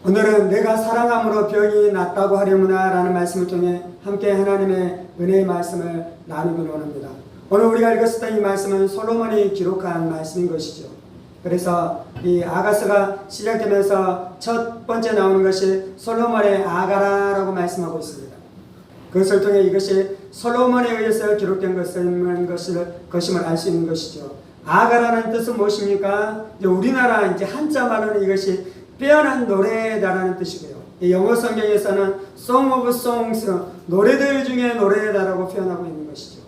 오늘은 내가 사랑함으로 병이 낫다고 하려무나 라는 말씀을 통해 함께 하나님의 은혜의 말씀을 나누기 원합니다. 오늘 우리가 읽었던 이 말씀은 솔로몬이 기록한 말씀인 것이죠. 그래서 이 아가서가 시작되면서 첫 번째 나오는 것이 솔로몬의 아가라라고 말씀하고 있습니다. 그것을 통해 이것이 솔로몬에 의해서 기록된 것임을 알 수 있는 것이죠. 아가라는 뜻은 무엇입니까? 우리나라 한자 말로는 이것이 빼어난 노래다라는 뜻이고요. 영어 성경에서는 Song of Songs, 노래들 중에 노래다라고 표현하고 있는 것이죠.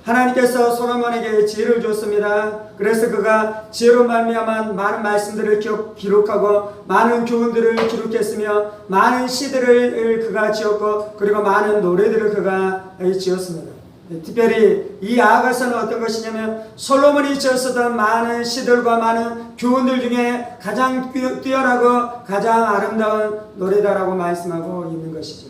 하나님께서 솔로몬에게 지혜를 줬습니다. 그래서 그가 지혜로 말미암아 많은 말씀들을 기록하고 많은 교훈들을 기록했으며 많은 시들을 그가 지었고 그리고 많은 노래들을 그가 지었습니다. 특별히 이 아가서는 어떤 것이냐면 솔로몬이 지었었던 많은 시들과 많은 교훈들 중에 가장 뛰어나고 가장 아름다운 노래다라고 말씀하고 있는 것이죠.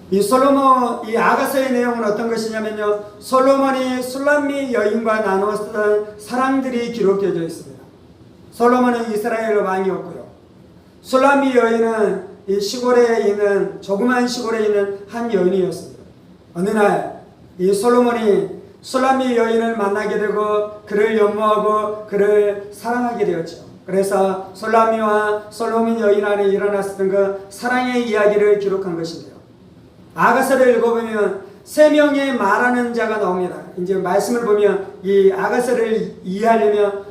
이 아가서의 내용은 어떤 것이냐면요, 솔로몬이 술람미 여인과 나누었던 사랑들이 기록되어 있습니다. 솔로몬은 이스라엘 왕이었고요. 술람미 여인은 이 시골에 있는 조그만 시골에 있는 한 여인이었습니다. 어느 날 이 솔로몬이 술람미 여인을 만나게 되고 그를 연모하고 그를 사랑하게 되었죠. 그래서 술람미와 솔로몬 여인 안에 일어났던 그 사랑의 이야기를 기록한 것인데요. 아가서를 읽어보면 세 명의 말하는 자가 나옵니다. 이제 말씀을 보면 이 아가서를 이해하려면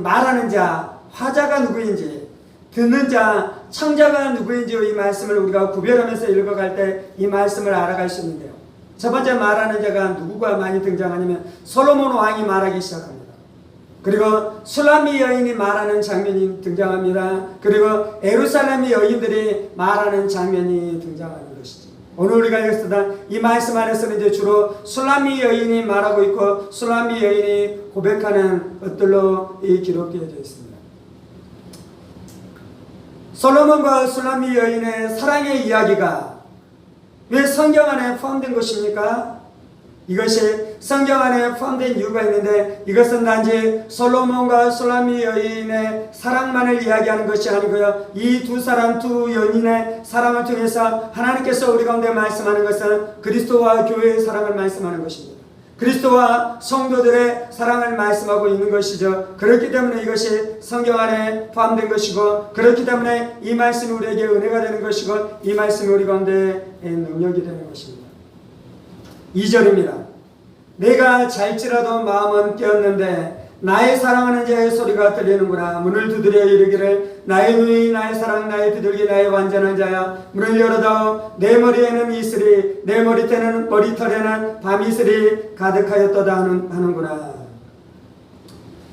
말하는 자, 화자가 누구인지, 듣는 자, 청자가 누구인지 이 말씀을 우리가 구별하면서 읽어갈 때 이 말씀을 알아갈 수 있는데요. 첫 번째 말하는 자가 누구가 많이 등장하냐면 솔로몬 왕이 말하기 시작합니다. 그리고 술람미 여인이 말하는 장면이 등장합니다. 그리고 예루살렘 여인들이 말하는 장면이 등장하는 것이죠. 오늘 우리가 읽었던 이 말씀 안에서는 이제 주로 술람미 여인이 말하고 있고 술람미 여인이 고백하는 것들로 기록되어 있습니다. 솔로몬과 술람미 여인의 사랑의 이야기가 왜 성경 안에 포함된 것입니까? 이것이 성경 안에 포함된 이유가 있는데 이것은 단지 솔로몬과 술람미 여인의 사랑만을 이야기하는 것이 아니고요. 이 두 연인의 사랑을 통해서 하나님께서 우리 가운데 말씀하는 것은 그리스도와 교회의 사랑을 말씀하는 것입니다. 그리스도와 성도들의 사랑을 말씀하고 있는 것이죠. 그렇기 때문에 이것이 성경 안에 포함된 것이고 그렇기 때문에 이 말씀이 우리에게 은혜가 되는 것이고 이 말씀이 우리 가운데 능력이 되는 것입니다. 2절입니다. 내가 잘지라도 마음은 깨었는데 나의 사랑하는 자의 소리가 들리는구나. 문을 두드려 이르기를 나의 누이 나의 사랑 나의 비둘기 나의 완전한 자야 문을 열어다오. 내 머리에는 이슬이 내 머리털에는 밤이슬이 가득하였도다 하는구나.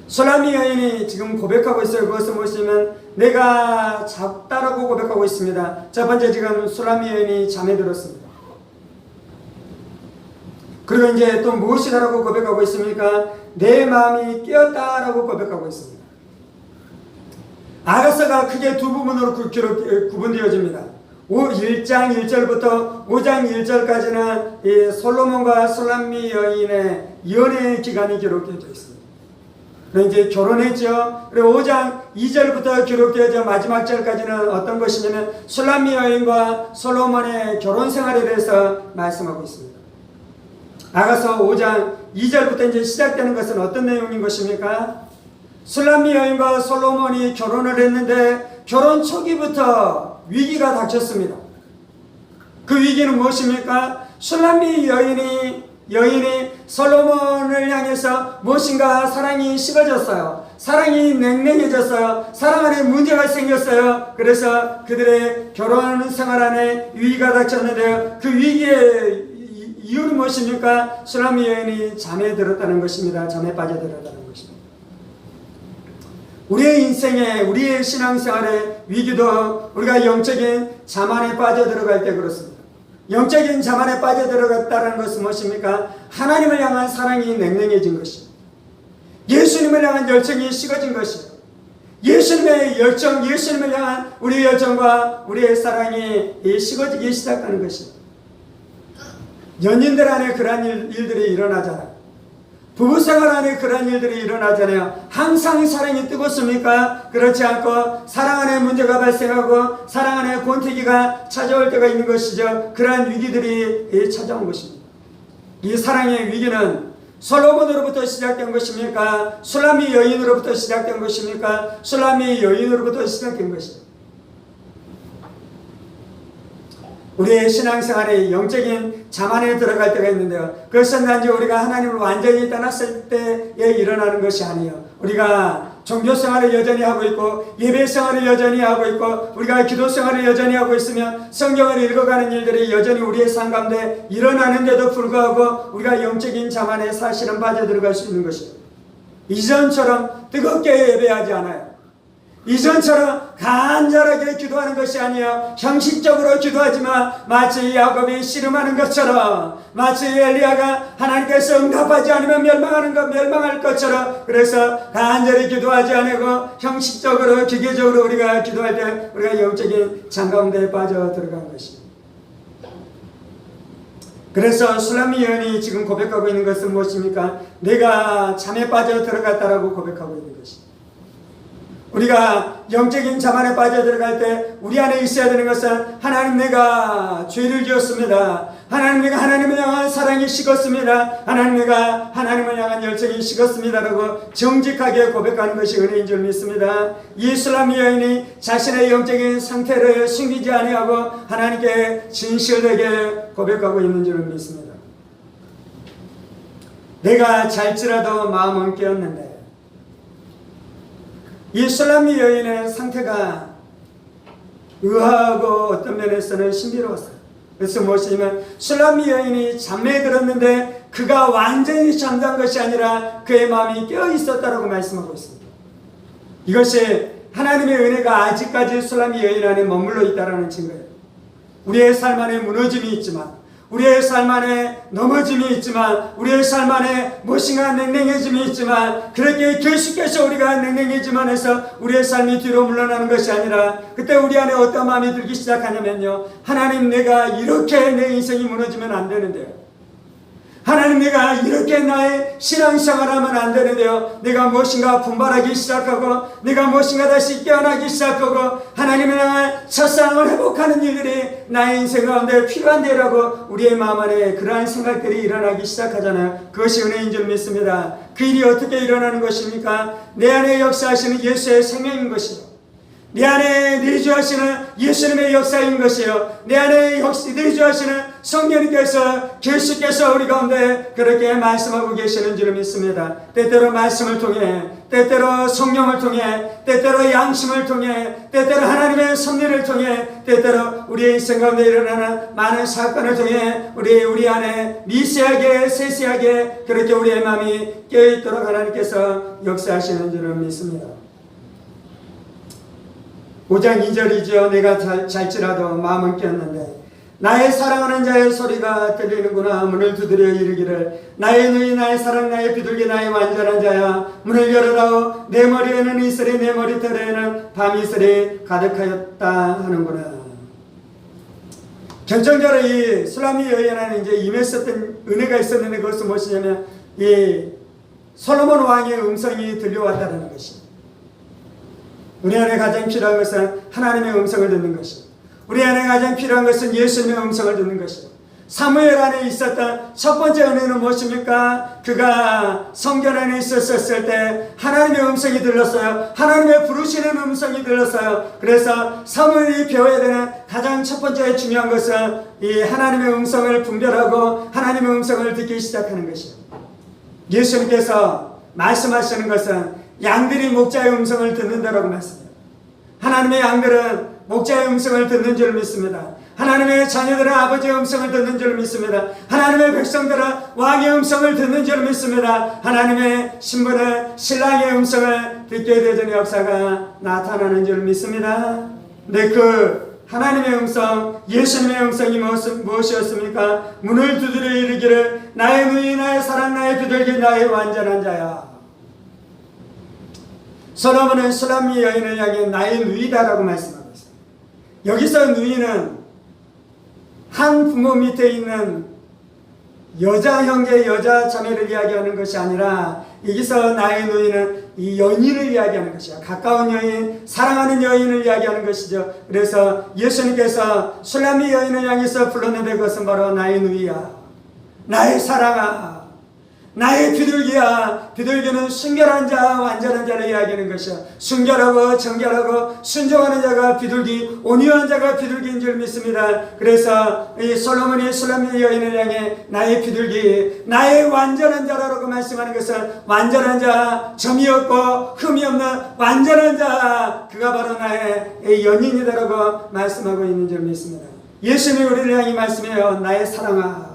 술람미 여인이 지금 고백하고 있어요. 그것은 무엇이냐면 내가 작다라고 고백하고 있습니다. 첫 번째 지금 술람미 여인이 잠에 들었습니다. 그리고 이제 또 무엇이다라고 고백하고 있습니까? 내 마음이 깨었다라고 고백하고 있습니다. 아가서가 크게 두 부분으로 구분되어집니다. 1장 1절부터 5장 1절까지는 이 솔로몬과 술람미 여인의 연애 기간이 기록되어 있습니다. 이제 결혼했죠. 그리고 5장 2절부터 기록되어져 마지막 절까지는 어떤 것이냐면 술람미 여인과 솔로몬의 결혼 생활에 대해서 말씀하고 있습니다. 아가서 5장 2절부터 이제 시작되는 것은 어떤 내용인 것입니까? 술람미 여인과 솔로몬이 결혼을 했는데 결혼 초기부터 위기가 닥쳤습니다. 그 위기는 무엇입니까? 술람미 여인이 솔로몬을 향해서 무엇인가 사랑이 식어졌어요. 사랑이 냉랭해졌어요. 사랑 안에 문제가 생겼어요. 그래서 그들의 결혼 생활 안에 위기가 닥쳤는데요. 그 위기의 이유는 무엇입니까? 술람미 여인이 잠에 들었다는 것입니다. 잠에 빠져들었다는 것입니다. 우리의 인생에 우리의 신앙생활의 위기도 우리가 영적인 잠 안에 빠져들어갈 때 그렇습니다. 영적인 잠 안에 빠져들어갔다는 것은 무엇입니까? 하나님을 향한 사랑이 냉랭해진 것입니다. 예수님을 향한 열정이 식어진 것입니다. 예수님의 열정, 예수님을 향한 우리의 열정과 우리의 사랑이 식어지기 시작하는 것입니다. 연인들 안에 그러한 일들이 일어나잖아요. 부부생활 안에 그런 일들이 일어나잖아요. 항상 사랑이 뜨겁습니까? 그렇지 않고 사랑 안에 문제가 발생하고 사랑 안에 권태기가 찾아올 때가 있는 것이죠. 그러한 위기들이 찾아온 것입니다. 이 사랑의 위기는 솔로몬으로부터 시작된 것입니까? 술람미 여인으로부터 시작된 것입니까? 술람미 여인으로부터 시작된 것입니다. 우리의 신앙생활에 영적인 자만에 들어갈 때가 있는데요. 그것은 단지 우리가 하나님을 완전히 떠났을 때에 일어나는 것이 아니에요. 우리가 종교생활을 여전히 하고 있고 예배생활을 여전히 하고 있고 우리가 기도생활을 여전히 하고 있으면 성경을 읽어가는 일들이 여전히 우리의 삶 가운데 일어나는데도 불구하고 우리가 영적인 자만에 사실은 빠져들어갈 수 있는 것이에요. 이전처럼 뜨겁게 예배하지 않아요. 이전처럼 간절하게 기도하는 것이 아니야. 형식적으로 기도하지만 마치 야곱이 씨름하는 것처럼, 마치 엘리야가 하나님께서 응답하지 않으면 멸망할 것처럼, 그래서 간절히 기도하지 않고 형식적으로 기계적으로 우리가 기도할 때 우리가 영적인 잠 가운데 빠져 들어간 것입니다. 그래서 술람미 여인이 지금 고백하고 있는 것은 무엇입니까? 내가 잠에 빠져 들어갔다라고 고백하고 있는 것입니다. 우리가 영적인 자만에 빠져 들어갈 때 우리 안에 있어야 되는 것은 하나님 내가 죄를 지었습니다. 하나님 내가 하나님을 향한 사랑이 식었습니다. 하나님 내가 하나님을 향한 열정이 식었습니다라고 정직하게 고백하는 것이 은혜인 줄 믿습니다. 이 술람미 여인이 자신의 영적인 상태를 숨기지 아니하고 하나님께 진실되게 고백하고 있는 줄 믿습니다. 내가 잘지라도 마음은 깨었는데, 이 술람미 여인의 상태가 의아하고 어떤 면에서는 신비로웠어요. 그래서 무엇이냐면 술람미 여인이 잠에 들었는데 그가 완전히 잠든 것이 아니라 그의 마음이 깨어 있었다라고 말씀하고 있습니다. 이것이 하나님의 은혜가 아직까지 술람미 여인 안에 머물러 있다는 증거예요. 우리의 삶 안에 무너짐이 있지만, 우리의 삶 안에 넘어짐이 있지만, 우리의 삶 안에 무엇인가 냉랭해짐이 있지만, 그렇게 계속해서 우리가 냉랭해지만 해서 우리의 삶이 뒤로 물러나는 것이 아니라, 그때 우리 안에 어떤 마음이 들기 시작하냐면요, 하나님 내가 이렇게 내 인생이 무너지면 안 되는데요. 하나님 내가 이렇게 나의 신앙생활하면 안 되는데요. 내가 무엇인가 분발하기 시작하고 내가 무엇인가 다시 깨어나기 시작하고 하나님을 향한 첫사랑을 회복하는 일들이 나의 인생 가운데 필요한데라고 우리의 마음 안에 그러한 생각들이 일어나기 시작하잖아요. 그것이 은혜인 줄 믿습니다. 그 일이 어떻게 일어나는 것입니까? 내 안에 역사하시는 예수의 생명인 것이요, 내 안에 내주하시는 예수님의 역사인 것이요, 내 안에 내주하시는 성령님께서 계속해서 우리 가운데 그렇게 말씀하고 계시는 줄 믿습니다. 때때로 말씀을 통해, 때때로 성령을 통해, 때때로 양심을 통해, 때때로 하나님의 섭리를 통해, 때때로 우리의 인생 가운데 일어나는 많은 사건을 통해 우리 안에 미세하게 세세하게 그렇게 우리의 마음이 깨어있도록 하나님께서 역사하시는 줄 믿습니다. 5장 2절이죠. 내가 잘지라도 마음은 깨었는데 나의 사랑하는 자의 소리가 들리는구나. 문을 두드려 이르기를 나의 누이 나의 사랑 나의 비둘기 나의 완전한 자야, 문을 열어다오. 내 머리에는 이슬이 내 머리털에는 밤이슬이 가득하였다 하는구나. 결정적으로 이 술람미 여인에는 이제 임했었던 은혜가 있었는데 그것은 무엇이냐면 이 솔로몬 왕의 음성이 들려왔다는 것입니다. 우리 안에 가장 필요한 것은 하나님의 음성을 듣는 것입니다. 우리 안에 가장 필요한 것은 예수님의 음성을 듣는 것입니다. 사무엘 안에 있었던 첫 번째 은혜는 무엇입니까? 그가 성전 안에 있었을 때 하나님의 음성이 들렸어요. 하나님의 부르시는 음성이 들렸어요. 그래서 사무엘이 배워야 되는 가장 첫 번째 중요한 것은 이 하나님의 음성을 분별하고 하나님의 음성을 듣기 시작하는 것이에요. 예수님께서 말씀하시는 것은 양들이 목자의 음성을 듣는다라고 말씀해요. 하나님의 양들은 목자의 음성을 듣는 줄 믿습니다. 하나님의 자녀들은 아버지의 음성을 듣는 줄 믿습니다. 하나님의 백성들은 왕의 음성을 듣는 줄 믿습니다. 하나님의 신부는 신랑의 음성을 듣게 되는 역사가 나타나는 줄 믿습니다. 근데 그 하나님의 음성, 예수님의 음성이 무엇이었습니까? 문을 두드려 이르기를 나의 누이 나의 사랑 나의 비둘기 나의 완전한 자야. 솔로몬은 술람미 여인을 향해 나의 누이다라고 말씀하고 있습니다. 여기서 누이는 한 부모 밑에 있는 여자 형제, 여자 자매를 이야기하는 것이 아니라 여기서 나의 누이는 이 연인을 이야기하는 것이야. 가까운 여인, 사랑하는 여인을 이야기하는 것이죠. 그래서 예수님께서 술람미 여인을 향해서 불렀는데 그것은 바로 나의 누이야, 나의 사랑아, 나의 비둘기야. 비둘기는 순결한 자, 완전한 자를 이야기하는 것이야. 순결하고 정결하고 순종하는 자가 비둘기, 온유한 자가 비둘기인 줄 믿습니다. 그래서 이 솔로몬이 술람미 여인을 향해 나의 비둘기, 나의 완전한 자라고 말씀하는 것은 완전한 자, 점이 없고 흠이 없는 완전한 자, 그가 바로 나의 연인이다라고 말씀하고 있는 줄 믿습니다. 예수님이 우리를 향해 말씀해요. 나의 사랑아,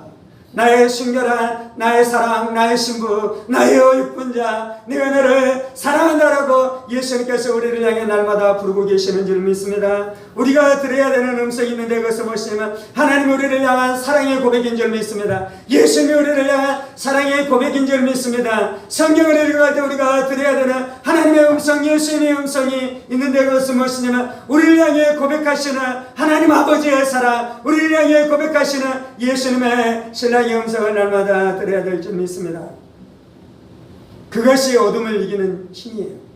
나의 순결한 나의 사랑, 나의 신부, 나의 어육분자, 내가 너를 사랑한다라고 예수님께서 우리를 향해 날마다 부르고 계시는 줄 믿습니다. 우리가 들어야 되는 음성이 있는데 그것은 무엇이냐면 하나님 우리를 향한 사랑의 고백인 줄 믿습니다. 예수님이 우리를 향한 사랑의 고백인 줄 믿습니다. 성경을 읽어갈 때 우리가 들어야 되는 하나님의 음성, 예수님의 음성이 있는데 그것은 무엇이냐면 우리를 향해 고백하시는 하나님 아버지의 사랑, 우리를 향해 고백하시는 예수님의 신랑의 음성을 날마다 들어야 될 줄 믿습니다. 그것이 어둠을 이기는 힘이에요.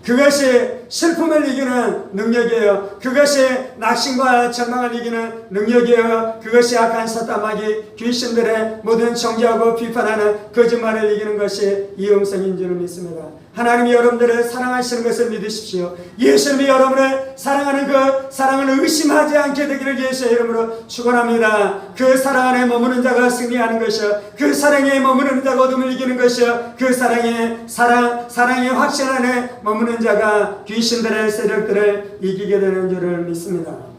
그것이 슬픔을 이기는 능력이에요. 그것이 낙심과 절망을 이기는 능력이에요. 그것이 악한 사탄 마귀 귀신들의 모든 정죄하고 비판하는 거짓말을 이기는 것이 이 음성인 줄 믿습니다. 하나님이 여러분들을 사랑하시는 것을 믿으십시오. 예수님이 여러분을 사랑하는 그 사랑을 의심하지 않게 되기를 예수의 이름으로 축원합니다. 그 사랑 안에 머무는 자가 승리하는 것이요, 그 사랑에 머무는 자가 어둠을 이기는 것이요, 그 사랑의 확신 안에 머무는 자가 귀신들의 세력들을 이기게 되는 줄을 믿습니다.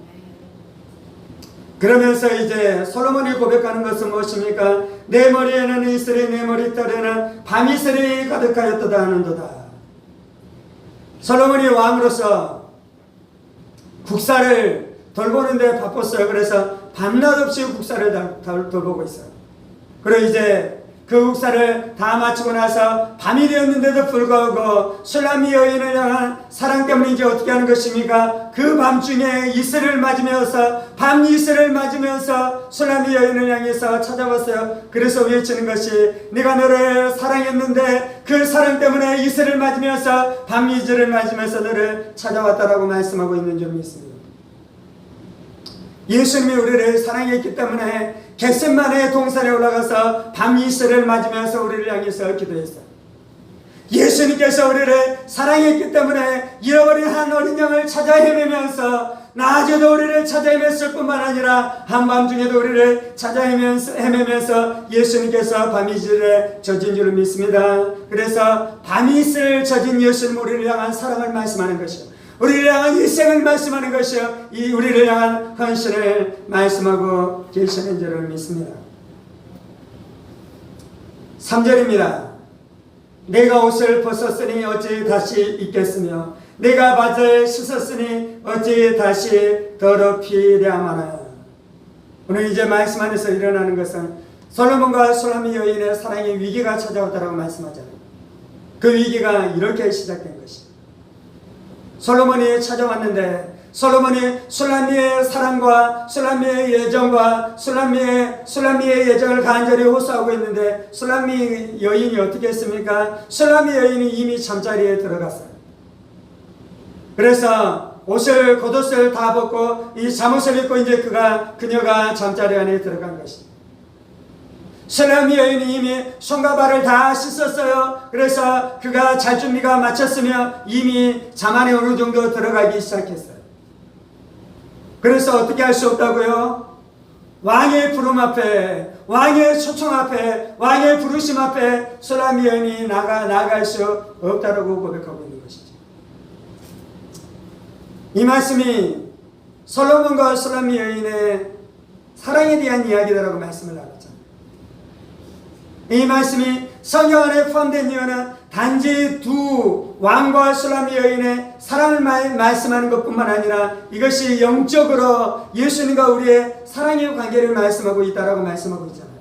그러면서 이제 솔로몬이 고백하는 것은 무엇입니까? 내 머리에는 이슬이, 내 머리털에는 밤이슬이 가득하였도다 하는도다. 솔로몬이 왕으로서 국사를 돌보는데 바빴어요. 그래서 밤낮 없이 국사를 돌보고 있어요. 그리고 이제 그 국사를 다 마치고 나서 밤이 되었는데도 불구하고 술람미 여인을 향한 사랑 때문에 이제 어떻게 하는 것입니까? 그 밤중에 이슬을 맞으면서, 밤 이슬을 맞으면서 술람미 여인을 향해서 찾아왔어요. 그래서 외치는 것이 내가 너를 사랑했는데 그 사랑 때문에 이슬을 맞으면서, 밤 이슬을 맞으면서 너를 찾아왔다라고 말씀하고 있는 줄 믿습니다. 예수님이 우리를 사랑했기 때문에 겟세마네 동산에 올라가서 밤 이슬을 맞으면서 우리를 향해서 기도했어요. 예수님께서 우리를 사랑했기 때문에 잃어버린 한 어린 양을 찾아 헤매면서 낮에도 우리를 찾아 헤맸을 뿐만 아니라 한밤중에도 우리를 찾아 헤매면서 예수님께서 밤이슬에 젖은 줄 믿습니다. 그래서 밤이슬 젖은 예수님 우리를 향한 사랑을 말씀하는 것이요, 우리를 향한 일생을 말씀하는 것이요, 이 우리를 향한 헌신을 말씀하고 계시는 줄을 믿습니다. 3절입니다. 내가 옷을 벗었으니 어찌 다시 입겠으며 내가 밭을 씻었으니 어찌 다시 더럽히려 하나. 오늘 이제 말씀 안에서 일어나는 것은 솔로몬과 술람미 여인의 사랑의 위기가 찾아왔다고 말씀하잖아요. 그 위기가 이렇게 시작된 것입니다. 솔로몬이 찾아왔는데 솔로몬이 술람미의 사랑과 술람미의 예정과 술람미의 예정을 간절히 호소하고 있는데 술람미 여인이 어떻게 했습니까? 술람미 여인이 이미 잠자리에 들어갔어요. 그래서 겉옷을 다 벗고 이 잠옷을 입고 이제 그녀가 잠자리 안에 들어간 것입니다. 술람미 여인이 이미 손과 발을 다 씻었어요. 그래서 그가 잘 준비가 마쳤으며 이미 잠 안에 어느 정도 들어가기 시작했어요. 그래서 어떻게 할 수 없다고요? 왕의 부름 앞에, 왕의 초청 앞에, 왕의 부르심 앞에 술람미 여인이 나아갈 수 없다라고 고백하고 있는 것이죠. 이 말씀이 솔로몬과 술람미 여인의 사랑에 대한 이야기다라고 말씀을 나눴잖아요. 이 말씀이 성경 안에 포함된 이유는 단지 두 왕과 술람미 여인의 사랑을 말씀하는 것뿐만 아니라 이것이 영적으로 예수님과 우리의 사랑의 관계를 말씀하고 있다라고 말씀하고 있잖아요.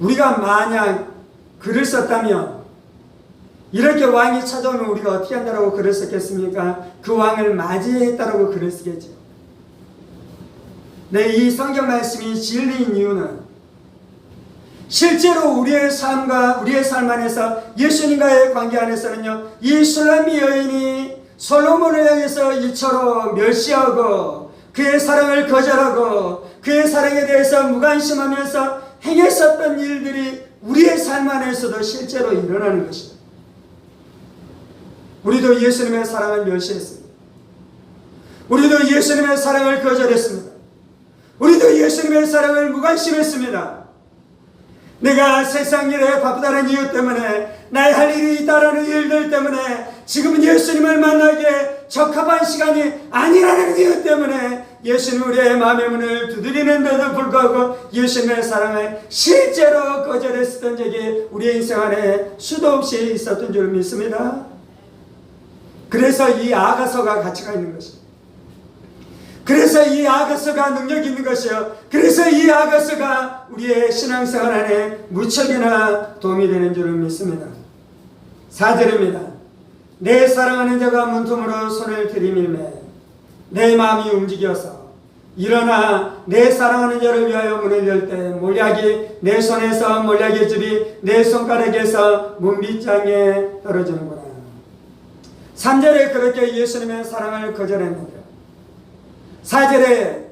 우리가 만약 글을 썼다면 이렇게 왕이 찾아오면 우리가 어떻게 한다라고 글을 썼겠습니까? 그 왕을 맞이했다라고 글을 쓰겠죠. 이 성경 말씀이 진리인 이유는 실제로 우리의 삶과 우리의 삶 안에서 예수님과의 관계 안에서는요, 이 술람미 여인이 솔로몬을 향해서 이처럼 멸시하고 그의 사랑을 거절하고 그의 사랑에 대해서 무관심하면서 행했었던 일들이 우리의 삶 안에서도 실제로 일어나는 것입니다. 우리도 예수님의 사랑을 멸시했습니다. 우리도 예수님의 사랑을 거절했습니다. 우리도 예수님의 사랑을 무관심했습니다. 내가 세상 일에 바쁘다는 이유 때문에, 나의 할 일이 있다라는 일들 때문에, 지금은 예수님을 만나기에 적합한 시간이 아니라는 이유 때문에 예수님 우리의 마음의 문을 두드리는데도 불구하고 예수님의 사랑을 실제로 거절했었던 적이 우리의 인생 안에 수도 없이 있었던 줄 믿습니다. 그래서 이 아가서가 가치가 있는 것입니다. 그래서 이 아가서가 능력이 있는 것이요, 그래서 이 아가서가 우리의 신앙생활 안에 무척이나 도움이 되는 줄을 믿습니다. 4절입니다. 내 사랑하는 자가 문틈으로 손을 들이밀매 내 마음이 움직여서 일어나 내 사랑하는 자를 위하여 문을 열 때 몰약이 내 손에서 몰약의 즙이 내 손가락에서 문빗장에 떨어지는구나. 3절에 그렇게 예수님의 사랑을 거절했는데 4절에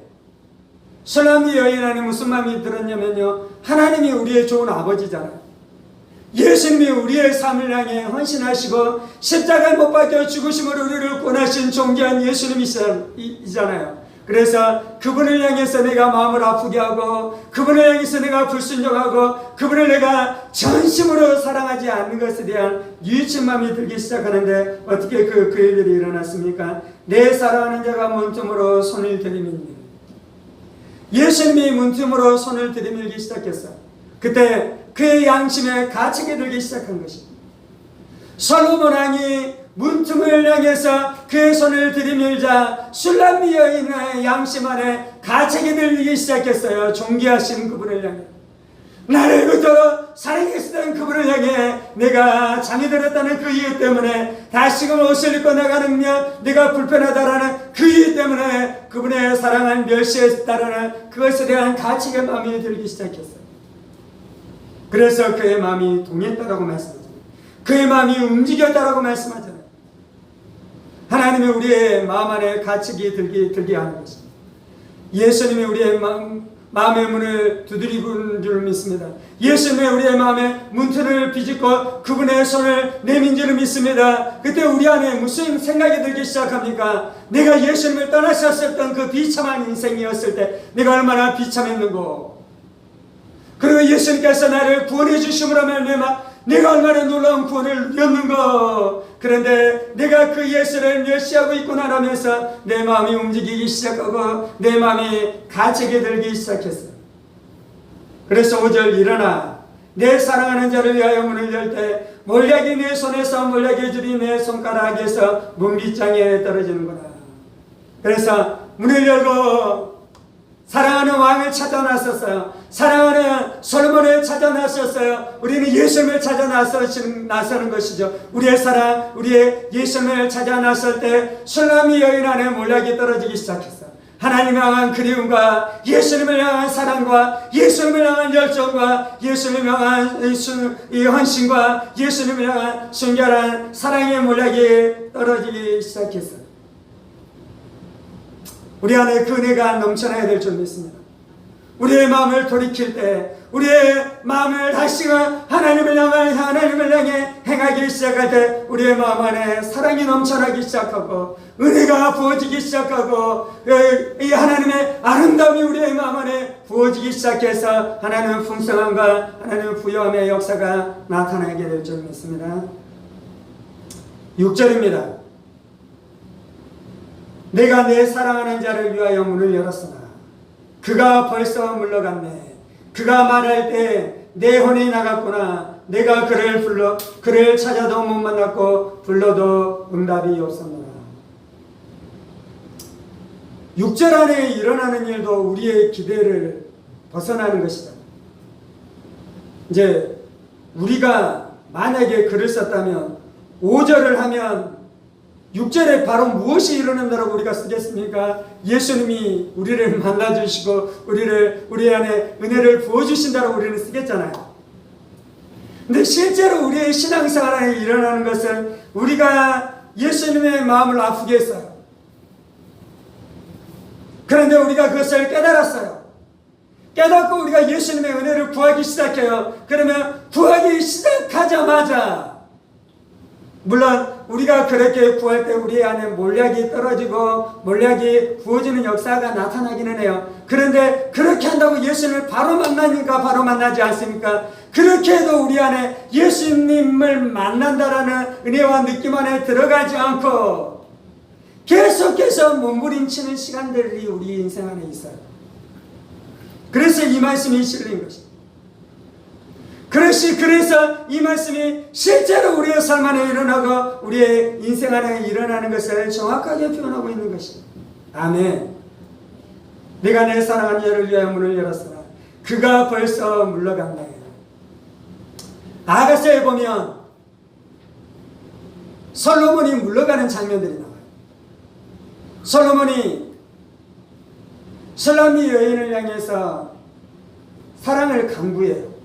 술람미 여인 안에 무슨 마음이 들었냐면요, 하나님이 우리의 좋은 아버지잖아요. 예수님이 우리의 삶을 향해 헌신하시고 십자가에 못 박혀 죽으심으로 우리를 구원하신 존귀한 예수님이잖아요. 그래서 그분을 향해서 내가 마음을 아프게 하고 그분을 향해서 내가 불순종하고 그분을 내가 전심으로 사랑하지 않는 것에 대한 뉘우친 마음이 들기 시작하는데 어떻게 그 일들이 일어났습니까? 내 사랑하는 자가 문틈으로 손을 들이밀니, 예수님이 문틈으로 손을 들이밀기 시작했어요. 그때 그의 양심에 가책이 들기 시작한 것입니다. 솔로몬 왕이 문틈을 향해서 그의 손을 들이밀자 술람미 여인의 양심 안에 가책이 들기 시작했어요. 존귀하신 그분을 향해, 나를 그토록 사랑했던 그분을 향해 내가 잠이 들었다는 그 이유 때문에, 다시금 옷을 입고 나가는며 내가 불편하다라는 그 이유 때문에 그분의 사랑을 멸시했다라는 그것에 대한 가책의 마음이 들기 시작했어요. 그래서 그의 마음이 동했다라고 말씀하잖아요. 그의 마음이 움직였다라고 말씀하잖아요. 하나님이 우리의 마음 안에 가책이 들게 하는 것입니다. 예수님이 우리의 마음의 문을 두드리고 있는 줄 믿습니다. 예수님이 우리의 마음의 문틀을 비집고 그분의 손을 내민 줄 믿습니다. 그때 우리 안에 무슨 생각이 들기 시작합니까? 내가 예수님을 떠나셨었던 그 비참한 인생이었을 때 내가 얼마나 비참했는고, 그리고 예수님께서 나를 구원해 주심으로 말미암아 내가 얼마나 놀라운 구원을 누렸는가. 그런데 내가 그 예수를 멸시하고 있구나라면서 내 마음이 움직이기 시작하고 내 마음이 가책이 들기 시작했어요. 그래서 5절, 일어나 내 사랑하는 자를 위하여 문을 열 때 몰약이 내 손에서 몰약의 즙이 내 손가락에서 문빗장에 떨어지는구나. 그래서 문을 열고 사랑하는 왕을 찾아 나섰어요. 사랑하는 솔로몬을 찾아 나섰어요. 우리는 예수님을 찾아 나서는 것이죠. 우리의 사랑, 우리의 예수님을 찾아 나설 때 술람미 여인 안에 몰락이 떨어지기 시작했어요. 하나님을 향한 그리움과 예수님을 향한 사랑과 예수님을 향한 열정과 예수님을 향한 이 헌신과 예수님을 향한 순결한 사랑의 몰락이 떨어지기 시작했어요. 우리 안에 그 은혜가 넘쳐나야 될 줄 믿습니다. 우리의 마음을 돌이킬 때, 우리의 마음을 다시금 하나님을 향해 행하기 시작할 때 우리의 마음 안에 사랑이 넘쳐나기 시작하고 은혜가 부어지기 시작하고 이 하나님의 아름다움이 우리의 마음 안에 부어지기 시작해서 하나님의 풍성함과 하나님의 부요함의 역사가 나타나게 될 줄 믿습니다. 6절입니다. 내가 내 사랑하는 자를 위하여 문을 열었으나 그가 벌써 물러갔네. 그가 말할 때 내 혼이 나갔구나. 내가 그를 찾아도 못 만났고 불러도 응답이 없었노라. 6절 안에 일어나는 일도 우리의 기대를 벗어나는 것이다. 이제 우리가 만약에 글을 썼다면 5절을 하면 6절에 바로 무엇이 일어난다고 우리가 쓰겠습니까? 예수님이 우리를 만나주시고 우리 안에 은혜를 부어주신다고 우리는 쓰겠잖아요. 근데 실제로 우리의 신앙생활 안에 일어나는 것은 우리가 예수님의 마음을 아프게 했어요. 그런데 우리가 그것을 깨달았어요. 깨닫고 우리가 예수님의 은혜를 구하기 시작해요. 그러면 구하기 시작하자마자, 물론 우리가 그렇게 구할 때 우리 안에 몰약이 떨어지고 몰약이 부어지는 역사가 나타나기는 해요. 그런데 그렇게 한다고 예수님을 바로 만나니까 바로 만나지 않습니까? 그렇게 해도 우리 안에 예수님을 만난다라는 은혜와 느낌 안에 들어가지 않고 계속해서 몸부림치는 시간들이 우리 인생 안에 있어요. 그래서 이 말씀이 실린 것입니다. 그래서 이 말씀이 실제로 우리의 삶 안에 일어나고 우리의 인생 안에 일어나는 것을 정확하게 표현하고 있는 것입니다. 아멘. 내가 내 사랑하는 여를 위하여 문을 열었으나 그가 벌써 물러간다. 아가서에 보면 솔로몬이 물러가는 장면들이 나와요. 솔로몬이 슐라미 여인을 향해서 사랑을 강구해요.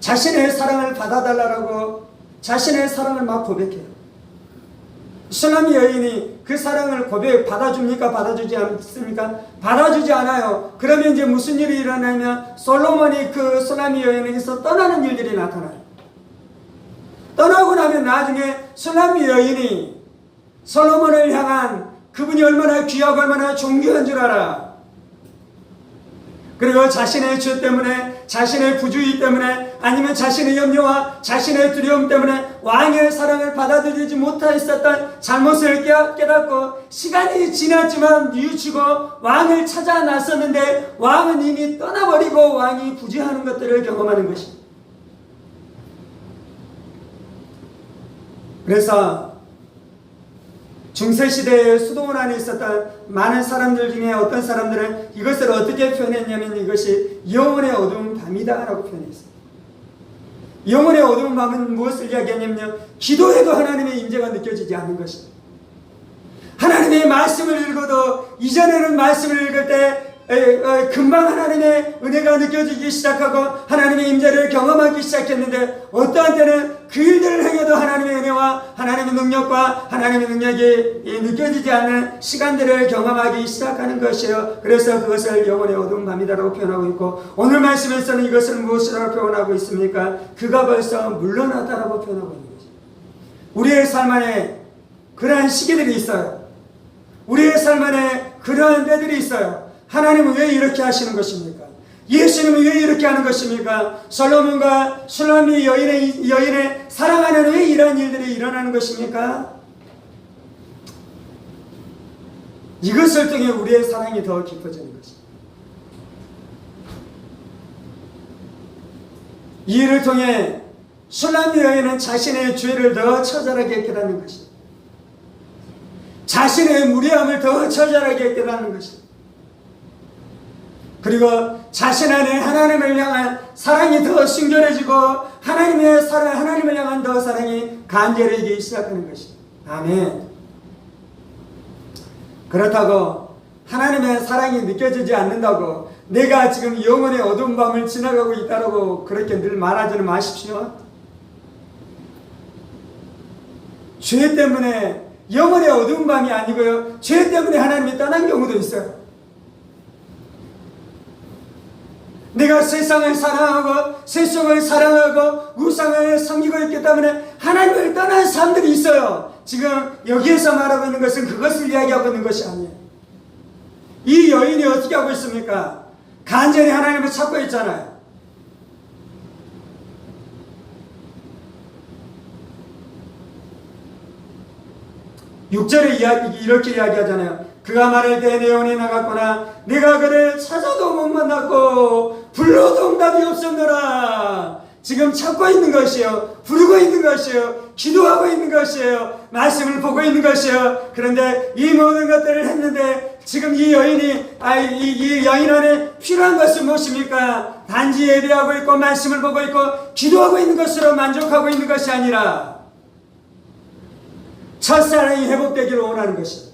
자신의 사랑을 받아달라고 자신의 사랑을 막 고백해요. 슐라미 여인이 그 사랑을 받아줍니까? 받아주지 않습니까? 받아주지 않아요. 그러면 이제 무슨 일이 일어나면 솔로몬이 그 슐라미 여인에게서 떠나는 일들이 나타나요. 떠나고 나면 나중에 슐라미 여인이 솔로몬을 향한 그분이 얼마나 귀하고 얼마나 존귀한 줄 알아. 그리고 자신의 죄 때문에, 자신의 부주의 때문에, 아니면 자신의 염려와 자신의 두려움 때문에 왕의 사랑을 받아들이지 못하였었던 잘못을 깨닫고 시간이 지났지만 뉘우치고 왕을 찾아 나섰는데 왕은 이미 떠나버리고 왕이 부재하는 것들을 경험하는 것입니다. 그래서 중세시대에 수도원 안에 있었던 많은 사람들 중에 어떤 사람들은 이것을 어떻게 표현했냐면 이것이 영혼의 어두운 밤이다 라고 표현했어요. 영혼의 어두운 밤은 무엇을 이야기하냐면요, 기도해도 하나님의 임재가 느껴지지 않는 것입니다. 하나님의 말씀을 읽어도 이전에는 말씀을 읽을 때 금방 하나님의 은혜가 느껴지기 시작하고 하나님의 임재를 경험하기 시작했는데 어떠한 때는 그 일들을 행해도 하나님의 은혜와 하나님의 능력과 하나님의 능력이 느껴지지 않는 시간들을 경험하기 시작하는 것이에요. 그래서 그것을 영혼의 어두운 밤이다라고 표현하고 있고, 오늘 말씀에서는 이것을 무엇이라고 표현하고 있습니까? 그가 벌써 물러나다라고 표현하고 있는 것입니다. 우리의 삶 안에 그러한 시기들이 있어요. 우리의 삶 안에 그러한 때들이 있어요. 하나님은 왜 이렇게 하시는 것입니까? 예수님은 왜 이렇게 하는 것입니까? 솔로몬과 슐라미 여인의 사랑 안에는 왜 이러한 일들이 일어나는 것입니까? 이것을 통해 우리의 사랑이 더 깊어지는 것입니다. 이 일을 통해 슐라미 여인은 자신의 죄를 더 처절하게 깨닫는 것입니다. 자신의 무례함을 더 처절하게 깨닫는 것입니다. 그리고 자신 안에 하나님을 향한 사랑이 더 순결해지고 하나님을 향한 더 사랑이 간절해지기 시작하는 것입니다. 아멘. 그렇다고 하나님의 사랑이 느껴지지 않는다고 내가 지금 영혼의 어두운 밤을 지나가고 있다고 그렇게 늘 말하지는 마십시오. 죄 때문에 영혼의 어두운 밤이 아니고요, 죄 때문에 하나님이 떠난 경우도 있어요. 내가 세상을 사랑하고 세속을 사랑하고 우상을 섬기고 있기 때문에 하나님을 떠난 사람들이 있어요. 지금 여기에서 말하고 있는 것은 그것을 이야기하고 있는 것이 아니에요. 이 여인이 어떻게 하고 있습니까? 간절히 하나님을 찾고 있잖아요. (6절에) 이렇게 이야기하잖아요. 그가 말할 때 내 영혼이 나갔구나. 내가 그를 찾아도 못 만났고 불러도 응답이 없었노라. 지금 찾고 있는 것이에요. 부르고 있는 것이에요. 기도하고 있는 것이에요. 말씀을 보고 있는 것이에요. 그런데 이 모든 것들을 했는데 지금 이 여인 안에 필요한 것은 무엇입니까? 단지 예배하고 있고 말씀을 보고 있고 기도하고 있는 것으로 만족하고 있는 것이 아니라 첫사랑이 회복되기를 원하는 것이에요.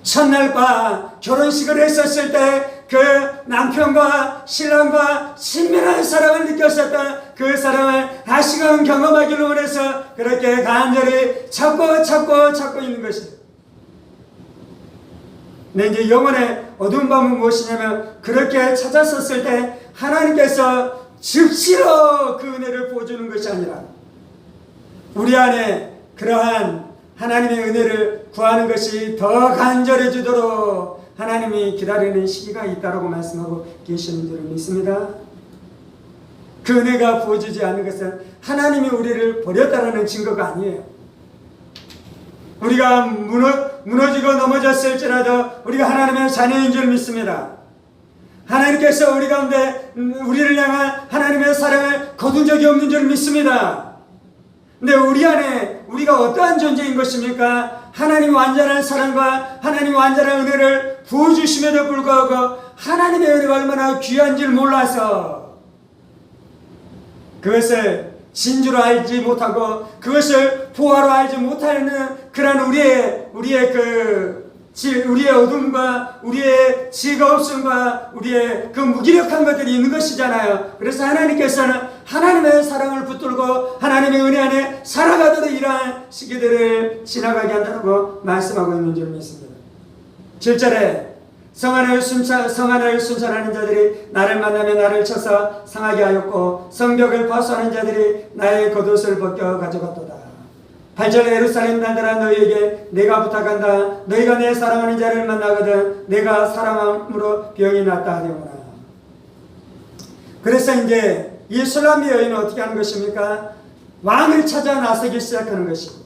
첫날 밤 결혼식을 했었을 때 그 남편과 신랑과 신명한 사랑을 느꼈었던 그 사랑을 다시금 경험하기를 원해서 그렇게 간절히 찾고 있는 것이에요. 근데 이제 영혼의 어두운 밤은 무엇이냐면, 그렇게 찾았었을 때 하나님께서 즉시로 그 은혜를 부어주는 것이 아니라 우리 안에 그러한 하나님의 은혜를 구하는 것이 더 간절해지도록 하나님이 기다리는 시기가 있다고 말씀하고 계시는 줄을 믿습니다. 그 은혜가 부어지지 않는 것은 하나님이 우리를 버렸다는 증거가 아니에요. 우리가 무너지고 넘어졌을지라도 우리가 하나님의 자녀인 줄 믿습니다. 하나님께서 우리 가운데 우리를 향한 하나님의 사랑을 거둔 적이 없는 줄 믿습니다. 근데 우리 안에 우리가 어떠한 존재인 것입니까? 하나님의 완전한 사랑과 하나님의 완전한 은혜를 부어주심에도 불구하고 하나님의 은혜가 얼마나 귀한 줄 몰라서 그것을 진주로 알지 못하고 그것을 보화로 알지 못하는 그런 우리의 어둠과 우리의 지혜가 없음과 우리의 그 무기력한 것들이 있는 것이잖아요. 그래서 하나님께서는 하나님의 사랑을 붙들고 하나님의 은혜 안에 살아가도록 이러한 시기들을 지나가게 한다고 말씀하고 있는 줄 믿습니다. 7절에 성안을 순찰하는 자들이 나를 만나며 나를 쳐서 상하게 하였고 성벽을 파수하는 자들이 나의 겉옷을 벗겨 가져갔도다. 8절에 예루살렘 나들아 너희에게 내가 부탁한다. 너희가 내 사랑하는 자를 만나거든 내가 사랑함으로 병이 낫다 하려구나. 그래서 이제 이 술람미 여인은 어떻게 하는 것입니까? 왕을 찾아 나서기 시작하는 것이고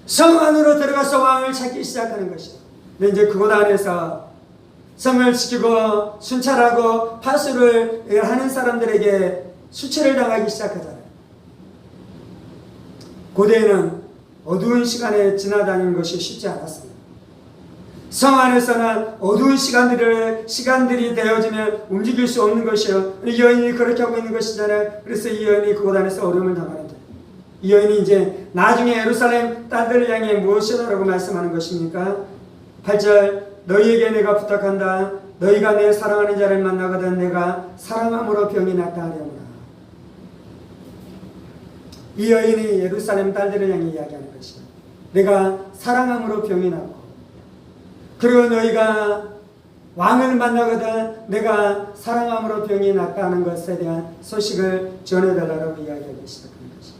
성 안으로 들어가서 왕을 찾기 시작하는 것이고, 근데 이제 그곳 안에서 성을 지키고 순찰하고 파수를 하는 사람들에게 수치를 당하기 시작하잖아요. 고대에는 어두운 시간에 지나다니는 것이 쉽지 않았습니다. 성 안에서는 어두운 시간들이 되어지면 움직일 수 없는 것이요. 이 여인이 그렇게 하고 있는 것이잖아요. 그래서 이 여인이 그곳 안에서 어려움을 당하는데, 이 여인이 이제 나중에 예루살렘 딸들을 향해 무엇이라고 말씀하는 것입니까? 8절 너희에게 내가 부탁한다. 너희가 내 사랑하는 자를 만나거든 내가 사랑함으로 병이 낫다 하려구나. 이 여인이 예루살렘 딸들을 향해 이야기하는 것이야. 내가 사랑함으로 병이 낫고, 그리고 너희가 왕을 만나거든 내가 사랑함으로 병이 낫다는 것에 대한 소식을 전해달라고 이야기하기 시작하는 것이야.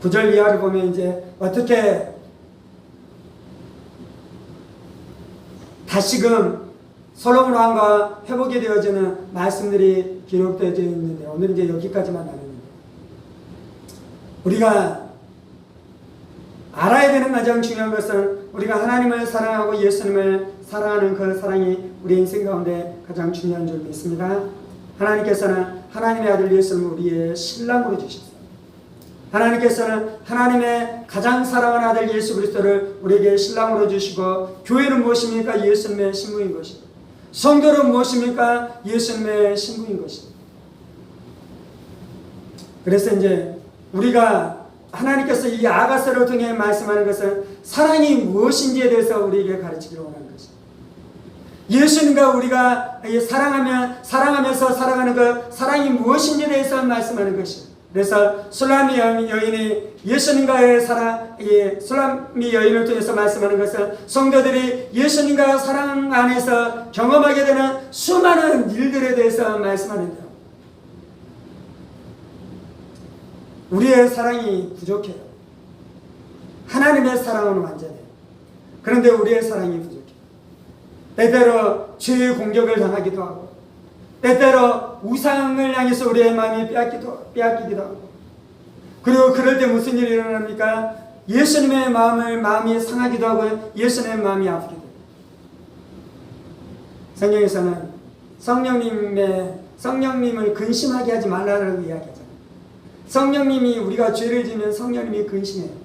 9절 이하를 보면 이제 어떻게 다시금 솔로몬 왕과 회복이 되어지는 말씀들이 기록되어 있는데, 오늘 이제 여기까지만 나눕니다. 우리가 알아야 되는 가장 중요한 것은 우리가 하나님을 사랑하고 예수님을 사랑하는 그 사랑이 우리 인생 가운데 가장 중요한 줄 믿습니다. 하나님께서는 하나님의 아들 예수님을 우리의 신랑으로 주셨어요. 하나님께서는 하나님의 가장 사랑하는 아들 예수 그리스도를 우리에게 신랑으로 주시고, 교회는 무엇입니까? 예수님의 신부인 것이고, 성도는 무엇입니까? 예수님의 신부인 것이고. 그래서 이제 우리가 하나님께서 이 아가서를 통해 말씀하는 것은 사랑이 무엇인지에 대해서 우리에게 가르치기를 원하는 것입니다. 예수님과 우리가 사랑하면서 살아가는 그 사랑이 무엇인지에 대해서 말씀하는 것입니다. 그래서 술람미 여인이 예수님과의 사랑, 술람미 여인을 통해서 말씀하는 것은 성도들이 예수님과 사랑 안에서 경험하게 되는 수많은 일들에 대해서 말씀하는데요. 우리의 사랑이 부족해요. 하나님의 사랑은 완전해요. 그런데 우리의 사랑이 부족해요. 때때로 죄의 공격을 당하기도 하고, 때때로 우상을 향해서 우리의 마음이 빼앗기기도 하고, 그리고 그럴 때 무슨 일이 일어납니까? 예수님의 마음이 상하기도 하고 예수님의 마음이 아프기도 해요. 성경에서는 성령님을 근심하게 하지 말라고 이야기하잖아요. 성령님이, 우리가 죄를 지으면 성령님이 근심해요.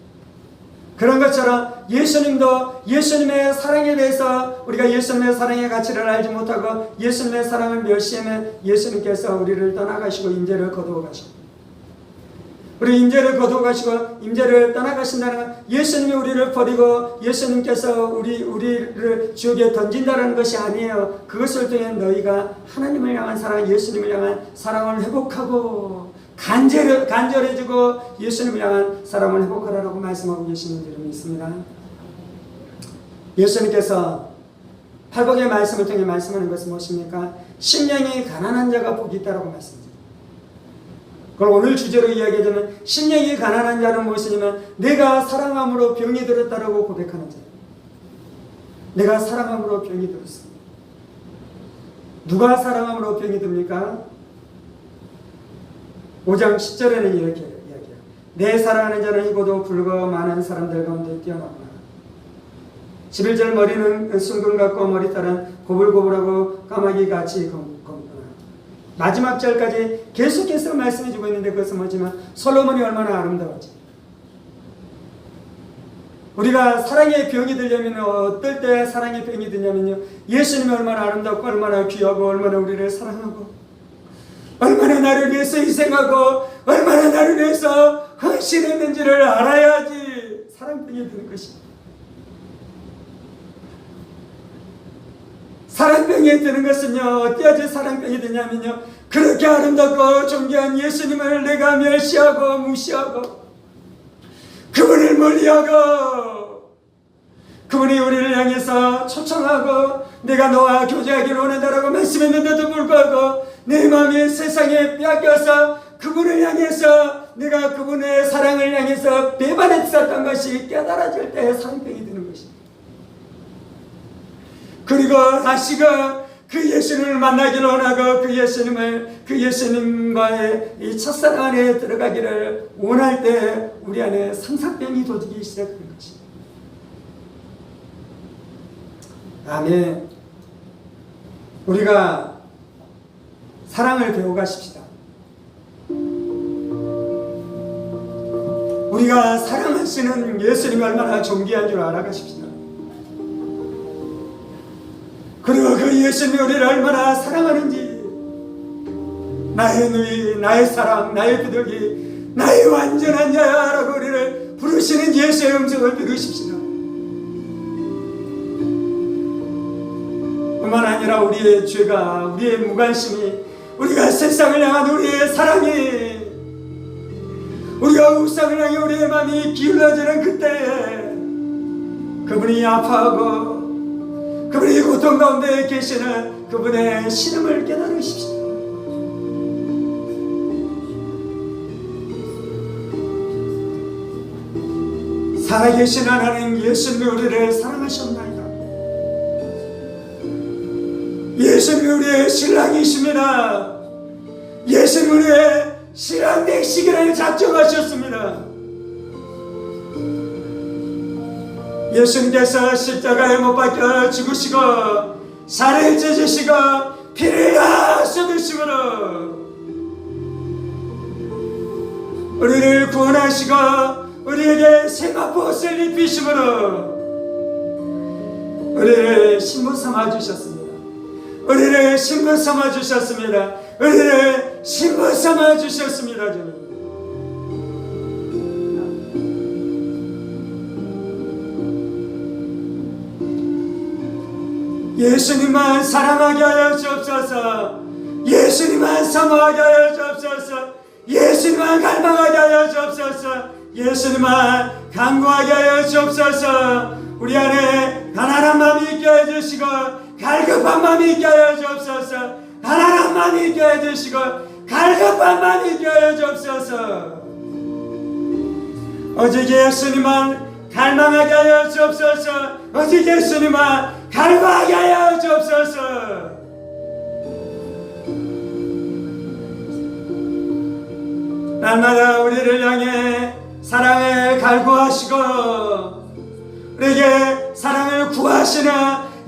그런 것처럼 예수님도 예수님의 사랑에 대해서 우리가 예수님의 사랑의 가치를 알지 못하고 예수님의 사랑을 멸시하면 예수님께서 우리를 떠나가시고 인재를 거두어 가시고, 우리 임재를 거두어가시고 임재를 떠나가신다는 건 예수님이 우리를 버리고 예수님께서 우리를 지옥에 던진다는 것이 아니에요. 그것을 통해 너희가 하나님을 향한 사랑, 예수님을 향한 사랑을 회복하고 간절해지고 예수님을 향한 사랑을 회복하라고 말씀하고 계시는 줄을 믿습니다. 예수님께서 팔복의 말씀을 통해 말씀하는 것은 무엇입니까? 심령이 가난한 자가 복이 있다라고 말씀합니다. 그걸 오늘 주제로 이야기하자면 심령이 가난한 자는 무엇이냐면 내가 사랑함으로 병이 들었다라고 고백하는 자. 내가 사랑함으로 병이 들었습니다. 누가 사랑함으로 병이 듭니까? 5장 10절에는 이렇게 이야기해요. 내 사랑하는 자는 희고도 붉어 많은 사람들 가운데 뛰어나구나. 11절 머리는 순금 같고 머리털은 고불고불하고 까마귀같이 검구나. 마지막 절까지 계속해서 말씀해주고 있는데 그것은 뭐지만 솔로몬이 얼마나 아름다웠지. 우리가 사랑의 병이 들려면 어떨 때 사랑의 병이 드냐면요, 예수님이 얼마나 아름답고 얼마나 귀하고 얼마나 우리를 사랑하고 얼마나 나를 위해서 희생하고 얼마나 나를 위해서 헌신했는지를 알아야지 사랑병이 드는 것입니다. 사랑병이 드는 것은요, 어때야지 사랑병이 드냐면요, 그렇게 아름답고 존귀한 예수님을 내가 멸시하고 무시하고 그분을 멀리하고 그분이 우리를 향해서 초청하고 내가 너와 교제하기를 원한다라고 말씀했는데도 불구하고 내 마음이 세상에 빼앗겨서 그분을 향해서 내가 그분의 사랑을 향해서 배반했었던 것이 깨달아질 때 사랑병이 드는 것입니다. 그리고 다시금 그 예수님을 만나기를 원하고 그 예수님과의 이 첫사랑 안에 들어가기를 원할 때 우리 안에 상상병이 도지기 시작하는 것입니다. 아멘. 우리가 사랑을 배워가십시다. 우리가 사랑하시는 예수님이 얼마나 존귀한 줄 알아가십시다. 그리고 그 예수님이 우리를 얼마나 사랑하는지, 나의 누이, 나의 사랑, 나의 비둘기, 나의 완전한 자야 라고 우리를 부르시는 예수의 음성을 들으십시다. 뿐만 아니라 우리의 죄가, 우리의 무관심이, 우리가 세상을 향한 우리의 사랑이, 우리가 우상을 향해 우리의 마음이 기울어지는 그때에 그분이 아파하고 그분이 고통 가운데 계시는 그분의 신음을 깨달으십시오. 살아계신 하나님 예수님이 우리를 사랑하셨나이다. 예수님이 우리의 신랑이십니다. 예수님이 우리의 신랑 되시기를 작정하셨습니다. 예수님께서 십자가에 못 박혀 죽으시고 살을 찢으시고 피를 다 쏟으심으로 우리를 구원하시고 우리에게 세마포 옷을 입히심으로 우리를 신부 삼아주셨습니다. 우리를 신부 삼아주셨습니다. 우리를 신부 삼아주셨습니다. 주님. 예수님만 사랑하게 하여 주옵소서. 예수님만 사모하게 하여 주옵소서. 예수님만 갈망하게 하여 주옵소서. 예수님만 간구하게 하여 주옵소서. 우리 안에 가난한 마음이 있게 해주시고 갈급한 마음이 있게 하여 주옵소서. 가난한 마음이 있게 해주시고 갈급한 마음이 있게 하여 주옵소서. 오직 예수님만 갈망하게 하여 주옵소서. 오직 예수님만 갈망하게 하여 주옵소서. 날마다 우리를 향해 사랑을 갈구하시고 우리에게 사랑을 구하시는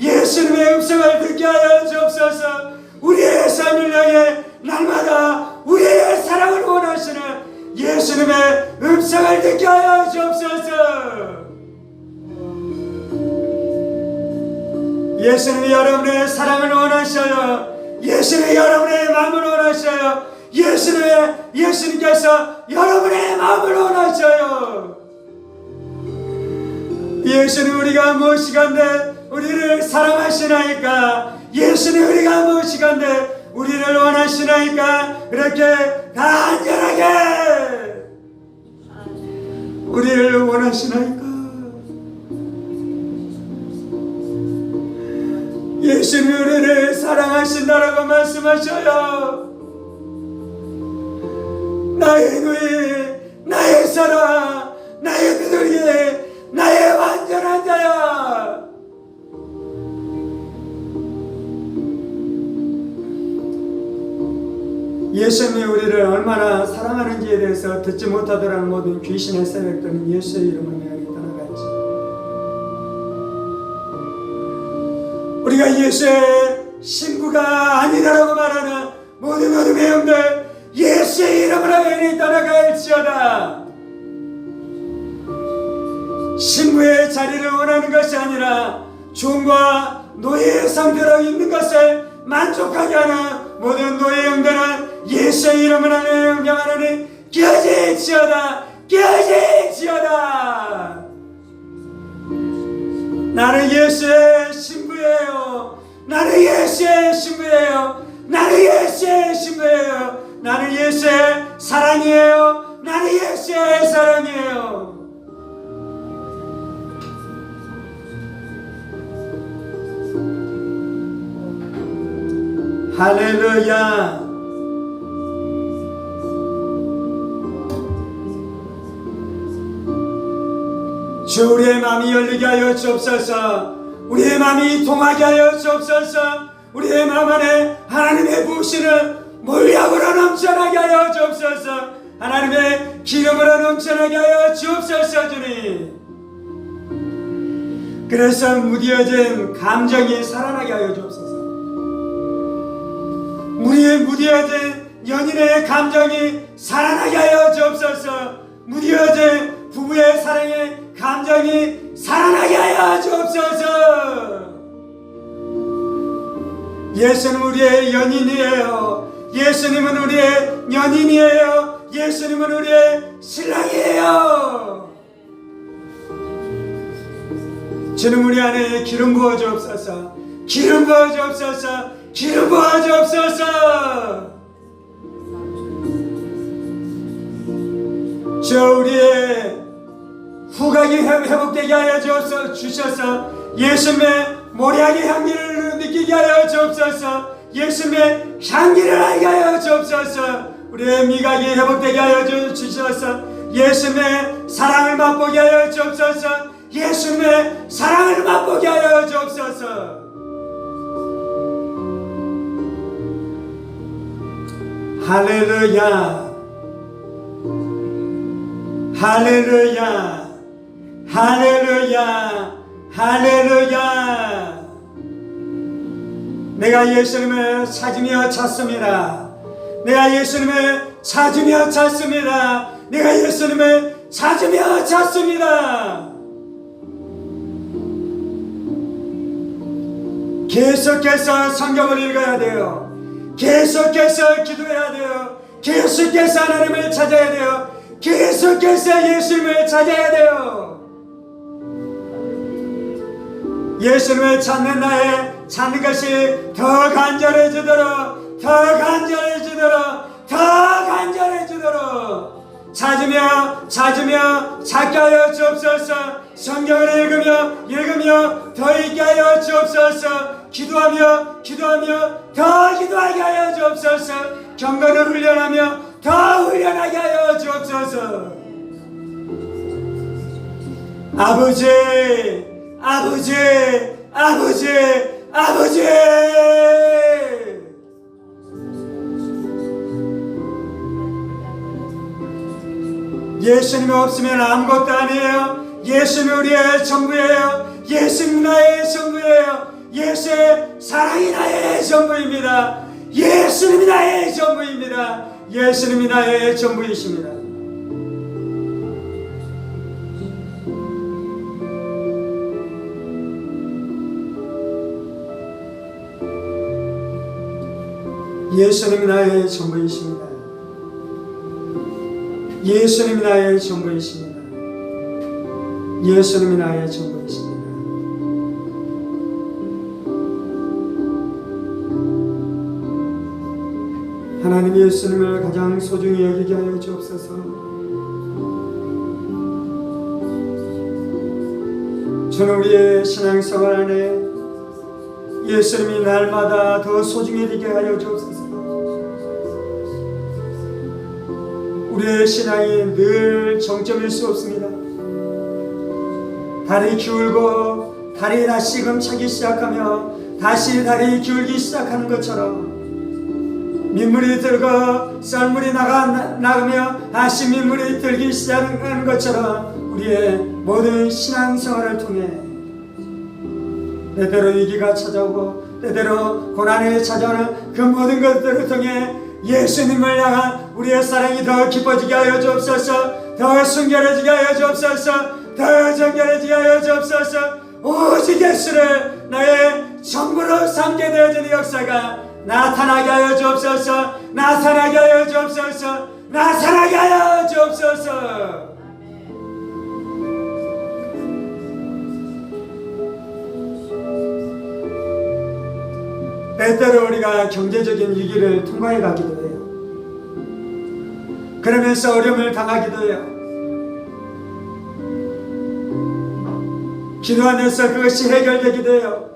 예수님의 음성을 듣게 하여 주옵소서. 우리의 삶을 향해 날마다 우리의 사랑을 원하시는 예수님의 음성을 듣게 하여 주옵소서. 예수님이 여러분의 사랑을 원하셔요. 예수님이 여러분의 마음을 원하셔요. 예수님께서 여러분의 마음을 원하셔요. 예수님 우리가 무엇이간데 우리를 사랑하시나이까? 예수님 우리가 무엇이간데 우리를 원하시나이까? 그렇게 간절하게 우리를 원하시나이까? 예수님 우리를 사랑하신다라고 말씀하셔요. 나의 누이, 나의 사랑, 나의 비둘기, 나의 완전한 자야. 예수님이 우리를 얼마나 사랑하는지에 대해서 듣지 못하더라는 모든 귀신의 세력들은 예수의 이름으로 매하게 떠나갔지. 우리가 예수의 신부가 아니라고 말하는 모든 어둠의 영들 예수의 이름으로 매하게 떠나갈지어다. 신부의 자리를 원하는 것이 아니라 종과 노예의 상태로 있는 것을 만족하게 하는 모든 노예 영들은 예수의 이름으로 명령하노니 깨어질지어다, 깨어질지어다. 나는 예수의 신부예요. 나는 예수의 신부예요. 나는 예수의 신부예요. 나는 예수의 사랑이에요. 나는 예수의 사랑이에요. 할렐루야. 주 우리의 마음이 열리게 하여 주옵소서. 우리의 마음이 통하게 하여 주옵소서. 우리의 마음 안에 하나님의 부으시는 몰약으로 넘쳐나게 하여 주옵소서. 하나님의 기름으로 넘쳐나게 하여 주옵소서. 주님, 그래서 무뎌진 감정이 살아나게 하여 주옵소서. 우리의 무뎌진 연인의 감정이 살아나게 하여 주옵소서. 무뎌진 부부의 사랑의 감정이 살아나게 하여 주옵소서. 예수는 우리의 연인이에요. 예수님은 우리의 연인이에요. 예수님은 우리의 신랑이에요. 주님 우리 안에 기름 부어 주옵소서. 기름 부어 주옵소서. 기름 부어 주옵소서. 저 우리의 후각이 회복되게 하여 주셔서 예수님의 모략의 향기를 느끼게 하여 주옵소서. 예수님의 향기를 알게 하여 주옵소서. 우리의 미각이 회복되게 하여 주셔서 예수님의 사랑을 맛보게 하여 주옵소서. 예수님의 사랑을 맛보게 하여 주옵소서. 할렐루야. 할렐루야. 할렐루야. 할렐루야. 내가 예수님을 찾으며 찾습니다. 내가 예수님을 찾으며 찾습니다. 내가 예수님을 찾으며 찾습니다. 계속해서 성경을 읽어야 돼요. 계속해서 기도해야 돼요. 계속해서 하나님을 찾아야 돼요. 계속해서 예수님을 찾아야 돼요. 예수님을 찾는 나의 찾는 것이 더 간절해지도록, 더 간절해지도록, 더 간절해지도록 찾으며 찾게 하여 주옵소서. 성경을 읽으며 더 읽게 하여 주옵소서. 기도하며 더 기도하게 하여 주옵소서. 경건을 훈련하며 더 훈련하게 하여 주옵소서. 아버지, 아버지, 아버지, 아버지. 예수님이 없으면 아무것도 아니에요. 예수님이 우리의 전부예요. 예수님 나의 전부예요. 예수의 사랑이 나의 전부입니다. 예수님이 나의 전부입니다. 예수님이 나의 전부이십니다. 예수님이 나의 전부이십니다. 예수님이 나의 전부이십니다. 예수님이 나의 전부이십니다. 하나님 예수님을 가장 소중히 여기게 하여 주옵소서. 저는 우리의 신앙생활 안에 예수님이 날마다 더 소중해지게 하여 주옵소서. 우리의 신앙이 늘 정점일 수 없습니다. 달이 기울고 달이 다시금 차기 시작하며 다시 달이 기울기 시작하는 것처럼 민물이 들고 썰물이 나가며 다시 민물이 들기 시작하는 것처럼 우리의 모든 신앙생활을 통해 때때로 위기가 찾아오고 때때로 고난이 찾아오는 그 모든 것들을 통해 예수님을 향한 우리의 사랑이 더 깊어지게 하여 주옵소서. 더 순결해지게 하여 주옵소서. 더 정결해지게 하여 주옵소서. 오직 예수를 나의 전부로 삼게 되어지는 역사가 나타나게 하여 주옵소서. 나타나게 하여 주옵소서. 나타나게 하여 주옵소서. 때때로 우리가 경제적인 위기를 통과해 가기도 해요. 그러면서 어려움을 당하기도 해요. 기도 안에서 그것이 해결되기도 해요.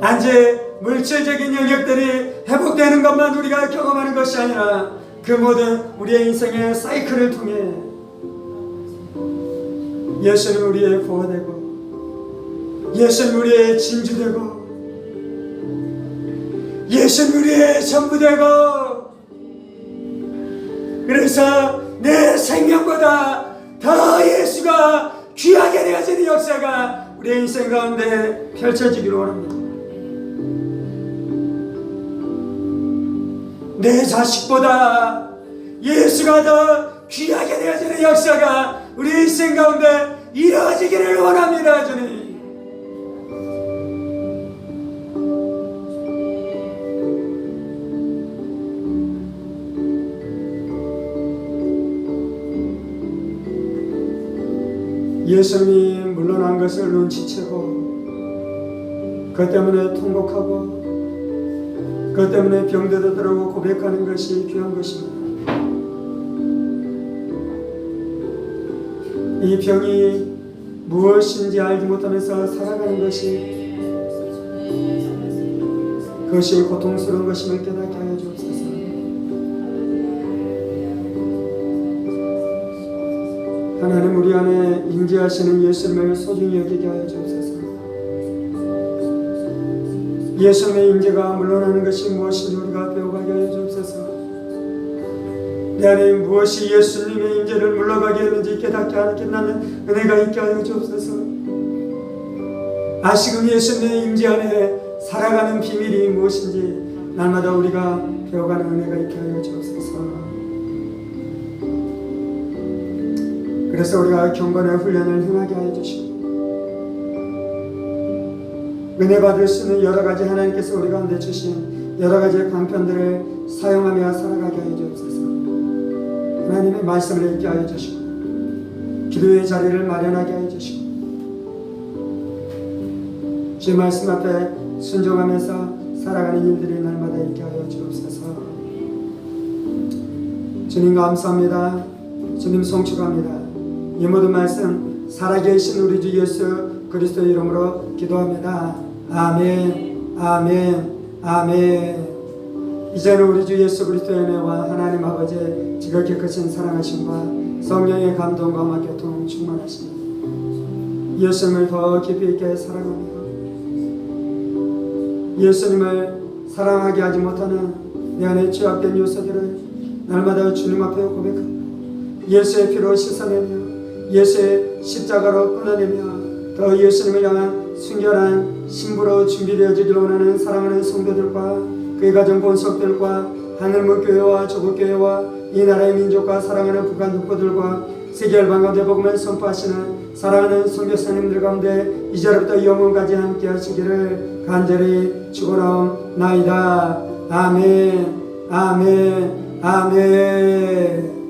단지 물질적인 영역들이 회복되는 것만 우리가 경험하는 것이 아니라 그 모든 우리의 인생의 사이클을 통해 예수님 우리의 보호되고 예수님 우리의 진주되고 예수님 우리의 전부되고 그래서 내 생명보다 더 예수가 귀하게 되어지는 역사가 우리의 인생 가운데 펼쳐지기를 원합니다. 내 자식보다 예수가 더 귀하게 되어지는 역사가 우리 인생 가운데 이루어지기를 원합니다. 주님, 예수님이 물러난 것을 눈치채고 그것 때문에 통곡하고 그것 때문에 병들어 들어오고 고백하는 것이 귀한 것입니다. 이 병이 무엇인지 알지 못하면서 살아가는 것이 그것이 고통스러운 것임을 깨닫게 하여 주옵소서. 하나님 우리 안에 임재하시는 예수님을 소중히 여기게 하여 주옵소서. 예수님의 임재가 물러나는 것이 무엇인지 우리가 배워가게 하여 주옵소서. 내 안에 무엇이 예수님의 임재를 물러가게 했는지 깨닫게 하는 은혜가 있게 하여 주옵소서. 다시금 예수님의 임재 안에 살아가는 비밀이 무엇인지 날마다 우리가 배워가는 은혜가 있게 하여 주옵소서. 그래서 우리가 경건의 훈련을 행하게 하여 주시고 은혜 받을 수 있는 여러 가지 하나님께서 우리 가운데 주신 여러 가지의 강편들을 사용하며 살아가게 하여 주옵소서. 하나님의 말씀을 읽게 하여 주시고 기도의 자리를 마련하게 하여 주시고 주의 말씀 앞에 순종하면서 살아가는 일들이 날마다 있게 하여 주옵소서. 주님 감사합니다. 주님 송축합니다. 이 모든 말씀 살아계신 우리 주 예수 그리스도 이름으로 기도합니다. 아멘, 아멘, 아멘. 이제는 우리 주 예수 그리스도의 은혜와 하나님 아버지의 지극히 크신 사랑하심과 성령의 감동과 교통 충만하시니 예수님을 더 깊이 있게 사랑하며 예수님을 사랑하게 하지 못하는 내 안에 죄악된 요소들을 날마다 주님 앞에 고백하며 예수의 피로 씻어내며 예수의 십자가로 끊어내며 더 예수님을 향한 순결한 신부로 준비되어지기를 원하는 사랑하는 성도들과 그의 가정 본속들과 하늘문교회와 조국교회와 이 나라의 민족과 사랑하는 북한 동포들과 세계 열방 가운데 복음을 선포하시는 사랑하는 선교사님들 가운데 이제부터 영원까지 함께 하시기를 간절히 축원하옵나이다. 아멘, 아멘, 아멘.